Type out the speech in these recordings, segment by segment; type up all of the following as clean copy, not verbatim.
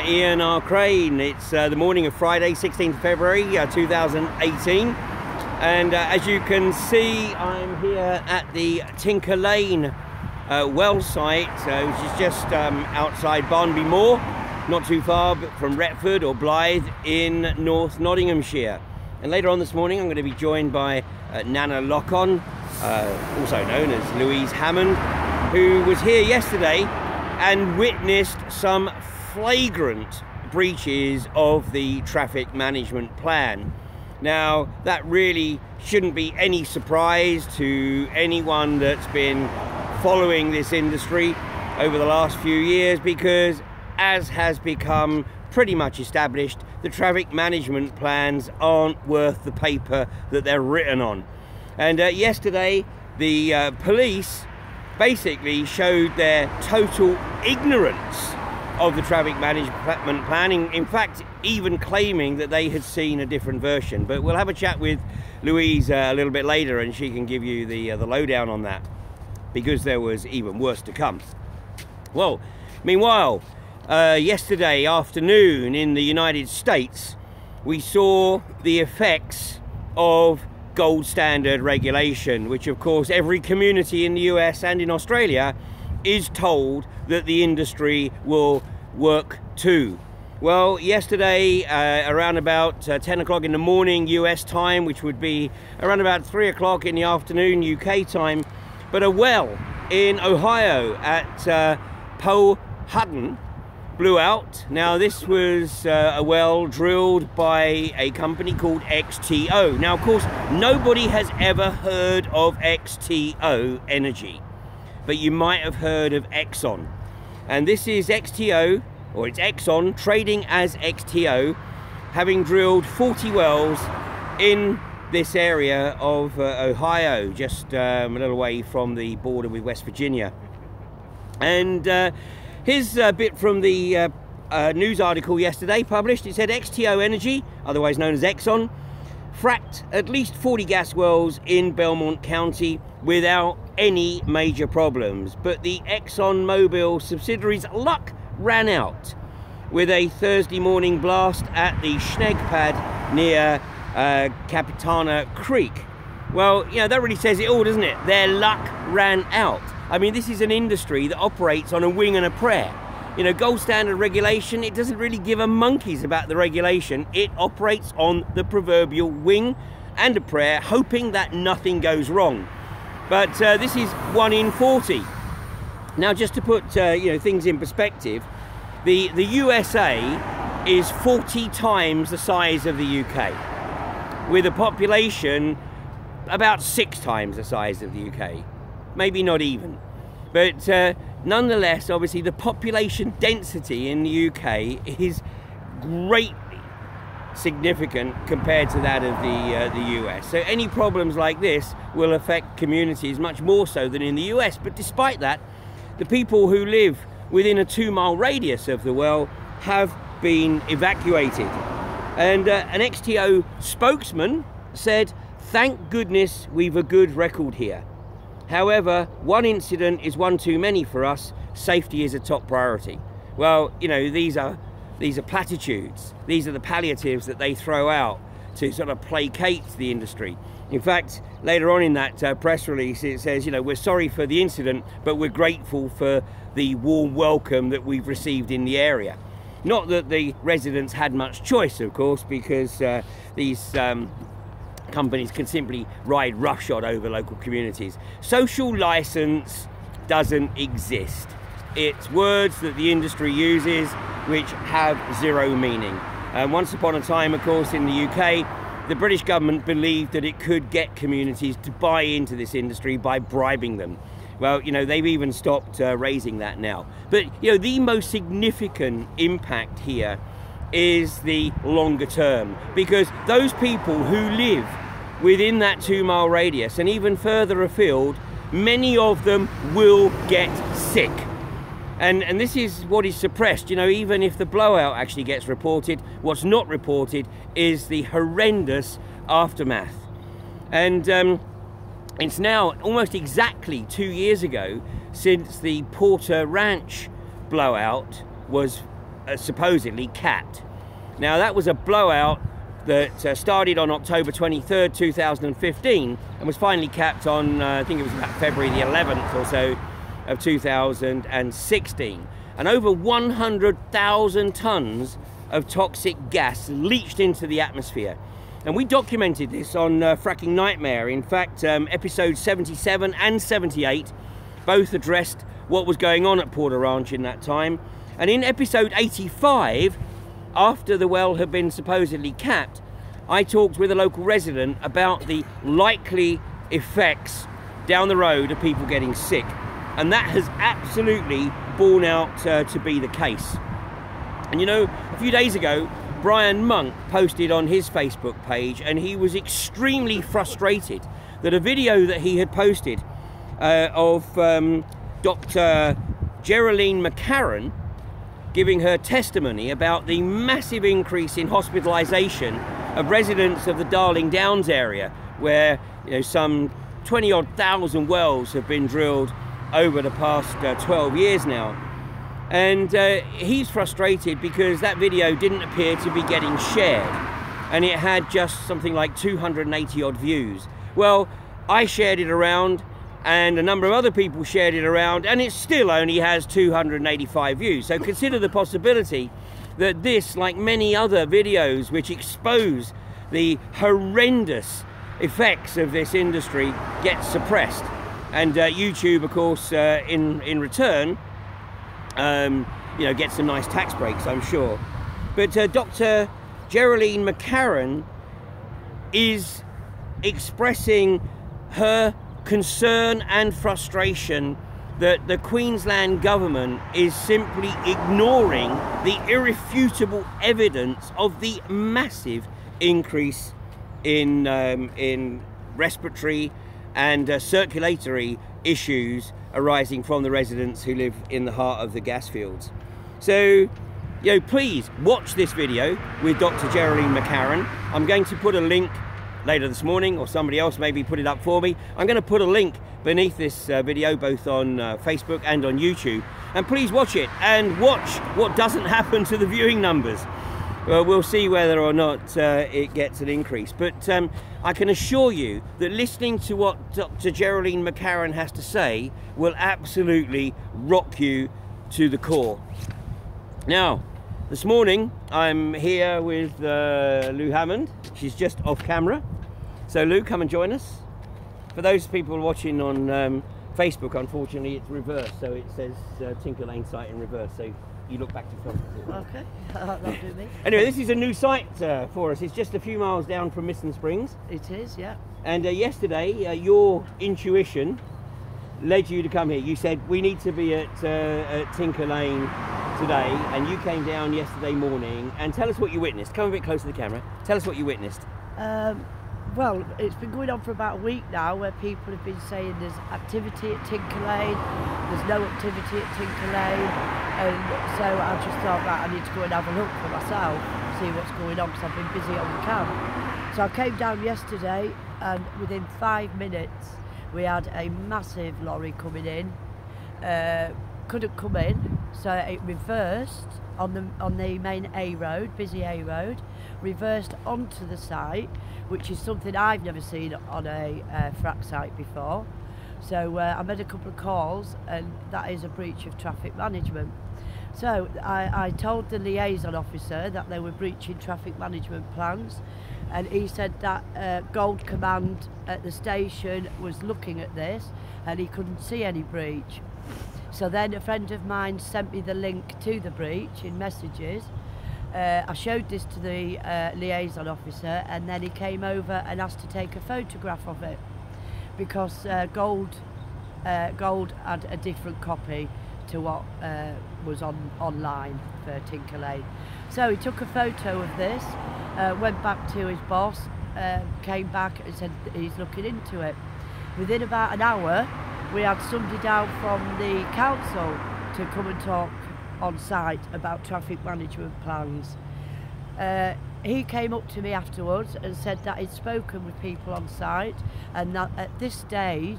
Ian R. Crane. It's the morning of Friday, 16th February 2018. And as you can see, I'm here at the Tinker Lane well site, which is just outside Barnby Moor, not too far from Retford or Blythe in North Nottinghamshire. And later on this morning, I'm going to be joined by Nana Lockon, also known as Louise Hammond, who was here yesterday and witnessed some flagrant breaches of the traffic management plan. Now, that really shouldn't be any surprise to anyone that's been following this industry over the last few years, because as has become pretty much established, the traffic management plans aren't worth the paper that they're written on. And yesterday, the police basically showed their total ignorance of the traffic management planning, in fact even claiming that they had seen a different version. But we'll have a chat with Louise a little bit later and she can give you the lowdown on that, because there was even worse to come. Well, meanwhile, yesterday afternoon in the United States, we saw the effects of gold standard regulation, which of course every community in the US and in Australia is told that the industry will work to. Well, yesterday around about 10 o'clock in the morning US time, which would be around about 3 o'clock in the afternoon UK time, but a well in Ohio at Powhatan blew out. Now, this was a well drilled by a company called XTO. Now, of course, nobody has ever heard of XTO Energy, but you might have heard of EXXON. And this is XTO, or it's EXXON, trading as XTO, having drilled 40 wells in this area of Ohio, just a little way from the border with West Virginia. And here's a bit from the news article yesterday published. It said XTO Energy, otherwise known as EXXON, fracked at least 40 gas wells in Belmont County without any major problems. But the ExxonMobil subsidiary's luck ran out with a Thursday morning blast at the Schneg pad near Capitana Creek. Well, you know, that really says it all, doesn't it? Their luck ran out. I mean, this is an industry that operates on a wing and a prayer. You know, gold standard regulation, it doesn't really give a monkeys about the regulation. It operates on the proverbial wing and a prayer, hoping that nothing goes wrong. But this is 1 in 40. Now, just to put you know, things in perspective, the USA is 40 times the size of the UK, with a population about 6 times the size of the UK. Maybe not even. But nonetheless, obviously, the population density in the UK is greatly significant compared to that of the US. So any problems like this will affect communities much more so than in the US. But despite that, the people who live within a 2-mile radius of the well have been evacuated. And an XTO spokesman said, "Thank goodness we've a good record here. However, one incident is one too many for us. Safety is a top priority." Well, you know, these are platitudes. These are the palliatives that they throw out to sort of placate the industry. In fact, later on in that press release, it says, you know, we're sorry for the incident, but we're grateful for the warm welcome that we've received in the area. Not that the residents had much choice, of course, because these companies can simply ride roughshod over local communities. Social license doesn't exist. It's words that the industry uses which have zero meaning. Once upon a time, of course, in the UK, the British government believed that it could get communities to buy into this industry by bribing them. Well, you know, they've even stopped raising that now. But, you know, the most significant impact here is the longer term, because those people who live within that 2-mile radius and even further afield, many of them will get sick. And this is what is suppressed. You know, even if the blowout actually gets reported, what's not reported is the horrendous aftermath. And it's now almost exactly 2 years ago since the Porter Ranch blowout was supposedly capped. Now that was a blowout that started on October 23rd, 2015 and was finally capped on, I think it was about February the 11th or so of 2016. And over 100,000 tons of toxic gas leached into the atmosphere. And we documented this on Fracking Nightmare. In fact, episodes 77 and 78 both addressed what was going on at Porter Ranch in that time. And in episode 85, after the well had been supposedly capped, I talked with a local resident about the likely effects down the road of people getting sick. And that has absolutely borne out to be the case. And you know, a few days ago, Brian Monk posted on his Facebook page, and he was extremely frustrated that a video that he had posted of Dr. Geraldine McCarran giving her testimony about the massive increase in hospitalisation of residents of the Darling Downs area, where some 20-odd thousand wells have been drilled over the past 12 years now. And he's frustrated because that video didn't appear to be getting shared, and it had just something like 280 odd views. Well, I shared it around, and a number of other people shared it around, and it still only has 285 views. So consider the possibility that this, like many other videos which expose the horrendous effects of this industry, gets suppressed. And YouTube, of course, in return, gets some nice tax breaks, I'm sure. But Dr. Geraldine McCarran is expressing her concern and frustration that the Queensland government is simply ignoring the irrefutable evidence of the massive increase in respiratory and circulatory issues arising from the residents who live in the heart of the gas fields. So, please watch this video with Dr. Geraldine McCarran. I'm going to put a link later this morning, or somebody else maybe put it up for me. I'm going to put a link beneath this video, both on Facebook and on YouTube. And please watch it, and watch what doesn't happen to the viewing numbers. We'll see whether or not it gets an increase. But I can assure you that listening to what Dr. Geraldine McCarran has to say will absolutely rock you to the core. Now, this morning I'm here with Lou Hammond. She's just off camera. So Lou, come and join us. For those people watching on Facebook, unfortunately it's reversed, so it says Tinker Lane site in reverse. So you look back to front. Okay, that'll do me. Anyway, this is a new site for us. It's just a few miles down from Miston Springs. It is, yeah. And yesterday, your intuition led you to come here. You said, we need to be at Tinker Lane today, and you came down yesterday morning. And tell us what you witnessed. Come a bit closer to the camera. Tell us what you witnessed. Well, it's been going on for about a week now, where people have been saying there's activity at Tinker Lane, there's no activity at Tinker Lane, and so I just thought that I need to go and have a look for myself, see what's going on, because I've been busy on the camp. So I came down yesterday, and within 5 minutes we had a massive lorry coming in. Couldn't come in, so it reversed on the main A road, busy A road, reversed onto the site, which is something I've never seen on a frack site before. So I made a couple of calls, and that is a breach of traffic management. So I told the liaison officer that they were breaching traffic management plans, and he said that Gold Command at the station was looking at this and he couldn't see any breach. So then a friend of mine sent me the link to the breach in messages. I showed this to the liaison officer, and then he came over and asked to take a photograph of it, because Gold had a different copy to what was online for Tinker Lane. So he took a photo of this, went back to his boss, came back and said he's looking into it. Within about an hour, we had somebody down from the council to come and talk on site about traffic management plans. He came up to me afterwards and said that he'd spoken with people on site, and that at this stage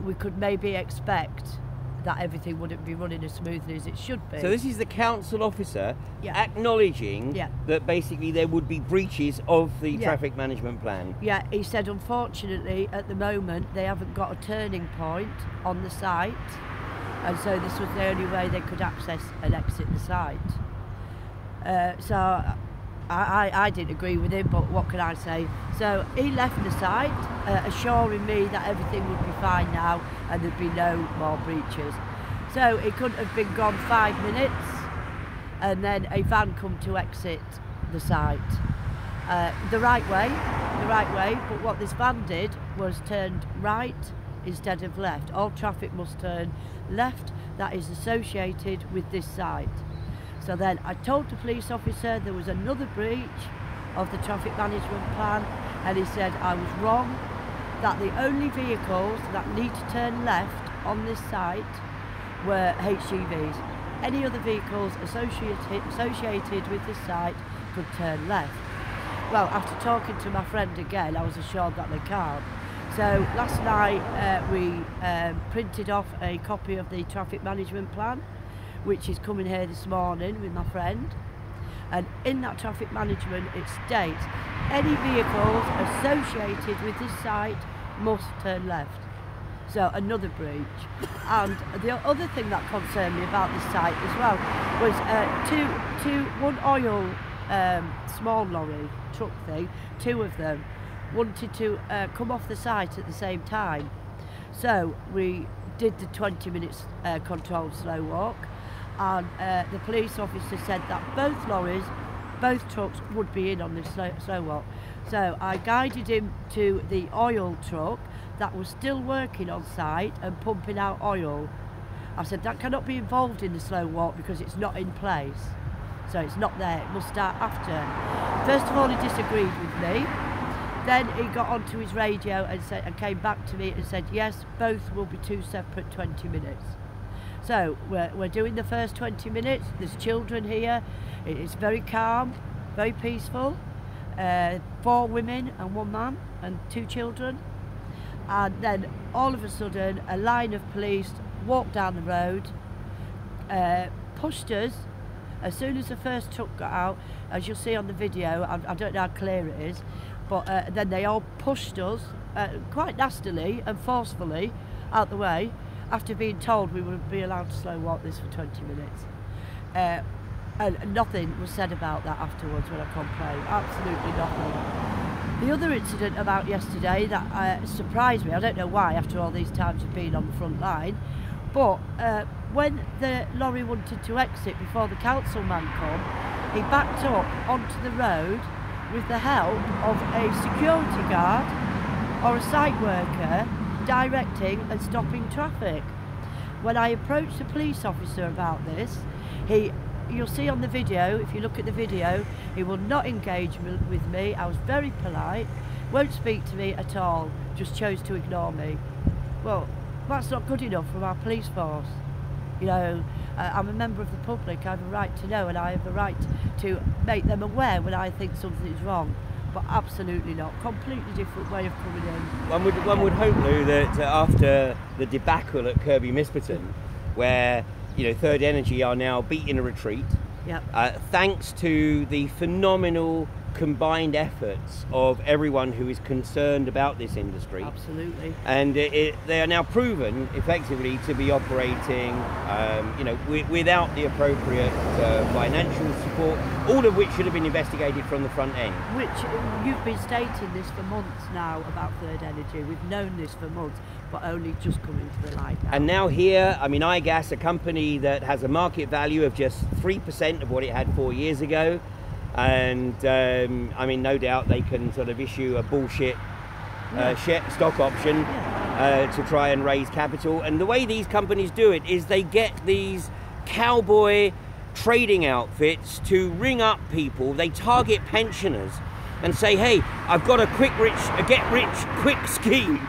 we could maybe expect that everything wouldn't be running as smoothly as it should be. So this is the council officer Yeah. acknowledging Yeah. that basically there would be breaches of the Yeah. traffic management plan. Yeah, he said unfortunately at the moment they haven't got a turning point on the site, and so this was the only way they could access and exit the site. So I didn't agree with him, but what can I say? So he left the site, assuring me that everything would be fine now and there'd be no more breaches. So it couldn't have been gone 5 minutes, and then a van come to exit the site. The right way, but what this van did was turned right instead of left. All traffic must turn left, that is associated with this site. So then I told the police officer there was another breach of the traffic management plan, and he said I was wrong, that the only vehicles that need to turn left on this site were HGVs. Any other vehicles associated with this site could turn left. Well, after talking to my friend again, I was assured that they can't. So last night we printed off a copy of the traffic management plan, which is coming here this morning with my friend. And in that traffic management it states any vehicles associated with this site must turn left. So another breach. And the other thing that concerned me about this site as well was one oil small lorry truck thing, two of them wanted to come off the site at the same time. So we did the 20 minutes controlled slow walk, and the police officer said that both trucks would be in on this slow walk. So I guided him to the oil truck that was still working on site and pumping out oil. I said that cannot be involved in the slow walk because it's not in place. So it's not there, it must start after. First of all, he disagreed with me. Then he got onto his radio and came back to me and said, yes, both will be 2 separate 20 minutes. So we're doing the first 20 minutes. There's children here. It's very calm, very peaceful. 4 women and 1 man and 2 children. And then all of a sudden, a line of police walked down the road, pushed us. As soon as the first truck got out, as you'll see on the video, I don't know how clear it is, but then they all pushed us quite nastily and forcefully out the way after being told we would be allowed to slow walk this for 20 minutes. And nothing was said about that afterwards when I complained, absolutely nothing. The other incident about yesterday that surprised me, I don't know why after all these times of being on the front line, but when the lorry wanted to exit before the councilman come, he backed up onto the road with the help of a security guard or a site worker directing and stopping traffic. When I approached the police officer about this, you'll see on the video, if you look at the video, he will not engage with me. I was very polite, won't speak to me at all, just chose to ignore me. Well, that's not good enough from our police force. You know, I'm a member of the public, I have a right to know, and I have a right to make them aware when I think something is wrong. But absolutely not. Completely different way of coming in. One would hope, Lou, that after the debacle at Kirby Misperton, where Third Energy are now beating a retreat, thanks to the phenomenal combined efforts of everyone who is concerned about this industry. Absolutely. And they are now proven effectively to be operating without the appropriate financial support, all of which should have been investigated from the front end. Which you've been stating this for months now about Third Energy. We've known this for months, but only just coming to the light now. And now here, iGas, a company that has a market value of just 3% of what it had 4 years ago, and no doubt they can sort of issue a bullshit stock option to try and raise capital. And the way these companies do it is they get these cowboy trading outfits to ring up people. They target pensioners and say, hey, I've got a get rich quick scheme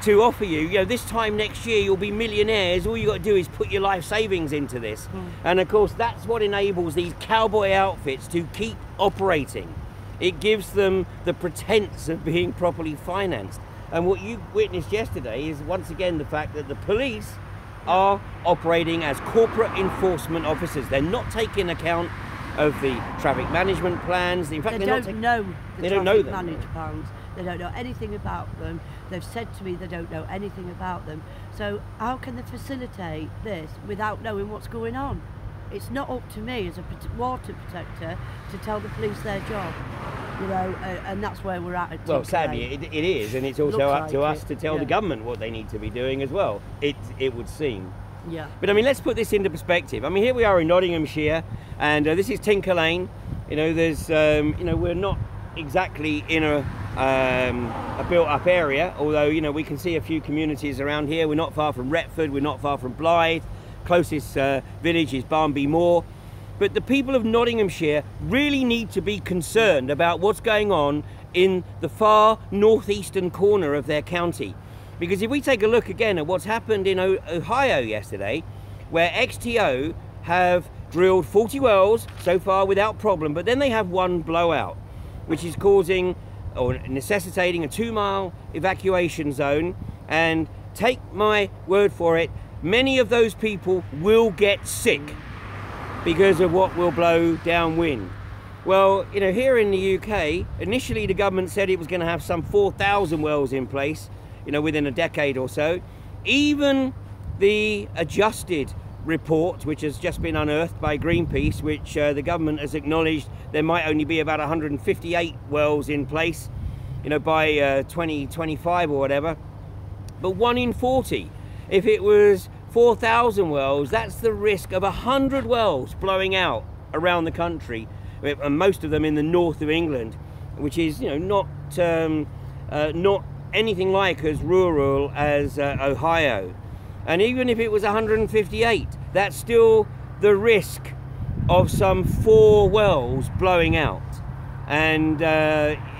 to offer you. This time next year you'll be millionaires. All you got to do is put your life savings into this. And of course that's what enables these cowboy outfits to keep operating. It gives them the pretense of being properly financed. And what you witnessed yesterday is once again the fact that the police are operating as corporate enforcement officers. They're not taking account of the traffic management plans. In fact, they don't know the traffic management plans. They don't know anything about them. They've said to me they don't know anything about them. So how can they facilitate this without knowing what's going on? It's not up to me as a water protector to tell the police their job, you know, and that's where we're at. Well, sadly, it is, and it's also up to us to tell the government what they need to be doing as well. It would seem. Yeah. But I mean, let's put this into perspective. I mean, here we are in Nottinghamshire, and this is Tinker Lane. You know, there's, you know, we're not exactly in a built-up area, although, you know, we can see a few communities around here. We're not far from Retford, we're not far from Blythe. Closest village is Barnby Moor. But the people of Nottinghamshire really need to be concerned about what's going on in the far northeastern corner of their county. Because if we take a look again at what's happened in Ohio yesterday, where XTO have drilled 40 wells so far without problem, but then they have one blowout, which is causing or necessitating a 2-mile evacuation zone. And take my word for it, many of those people will get sick because of what will blow downwind. Well, you know, here in the UK, initially the government said it was going to have some 4,000 wells in place, you know, within a decade or so. Even the adjusted report, which has just been unearthed by Greenpeace, which the government has acknowledged there might only be about 158 wells in place, you know, by 2025 or whatever. But 1 in 40. If it was 4,000 wells, that's the risk of 100 wells blowing out around the country, and most of them in the north of England, which is, you know, not anything like as rural as Ohio. And even if it was 158, that's still the risk of some 4 wells blowing out, and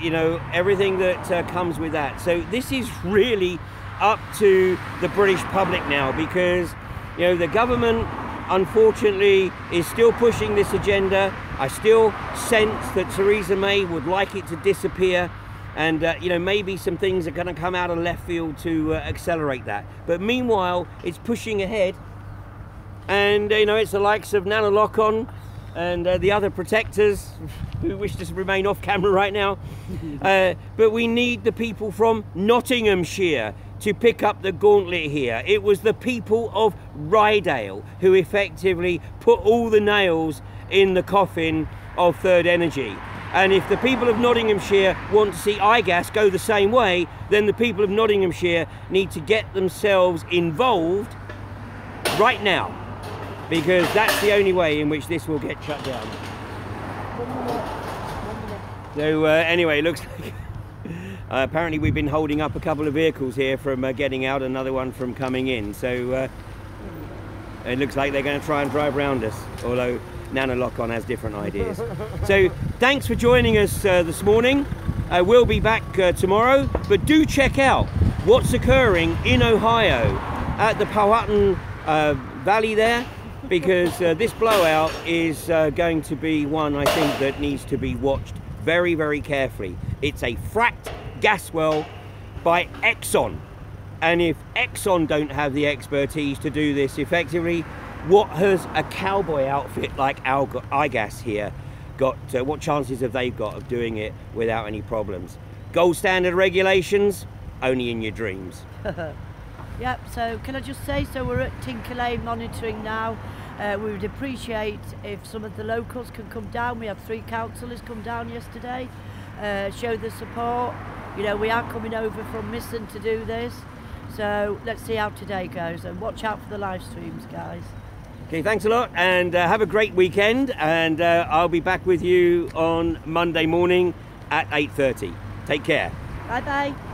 you know, everything that comes with that. So this is really up to the British public now, because, you know, the government unfortunately is still pushing this agenda. I still sense that Theresa May would like it to disappear, and you know, maybe some things are going to come out of left field to accelerate that. But meanwhile, it's pushing ahead, and you know, it's the likes of Nana Lock-on and the other protectors who wish to remain off camera right now. But we need the people from Nottinghamshire to pick up the gauntlet here. It was the people of Rydale who effectively put all the nails in the coffin of Third Energy. And if the people of Nottinghamshire want to see iGas go the same way, then the people of Nottinghamshire need to get themselves involved right now, because that's the only way in which this will get shut down. So anyway, it looks like apparently we've been holding up a couple of vehicles here from getting out, another one from coming in. So it looks like they're going to try and drive around us, although Nana Lock-on has different ideas. So thanks for joining us this morning. We'll be back tomorrow, but do check out what's occurring in Ohio at the Powhatan Valley there, because this blowout is going to be one, I think, that needs to be watched very, very carefully. It's a fracked gas well by EXXON, and if EXXON don't have the expertise to do this effectively, what has a cowboy outfit like iGas here got? What chances have they got of doing it without any problems? Gold standard regulations, only in your dreams. Yep, so can I just say, so we're at Tinker Lane monitoring now. We would appreciate if some of the locals can come down. We had 3 councillors come down yesterday, show the support. You know, we are coming over from Misson to do this, so let's see how today goes, and watch out for the live streams, guys. Okay, thanks a lot, and have a great weekend, and I'll be back with you on Monday morning at 8:30. Take care. Bye bye.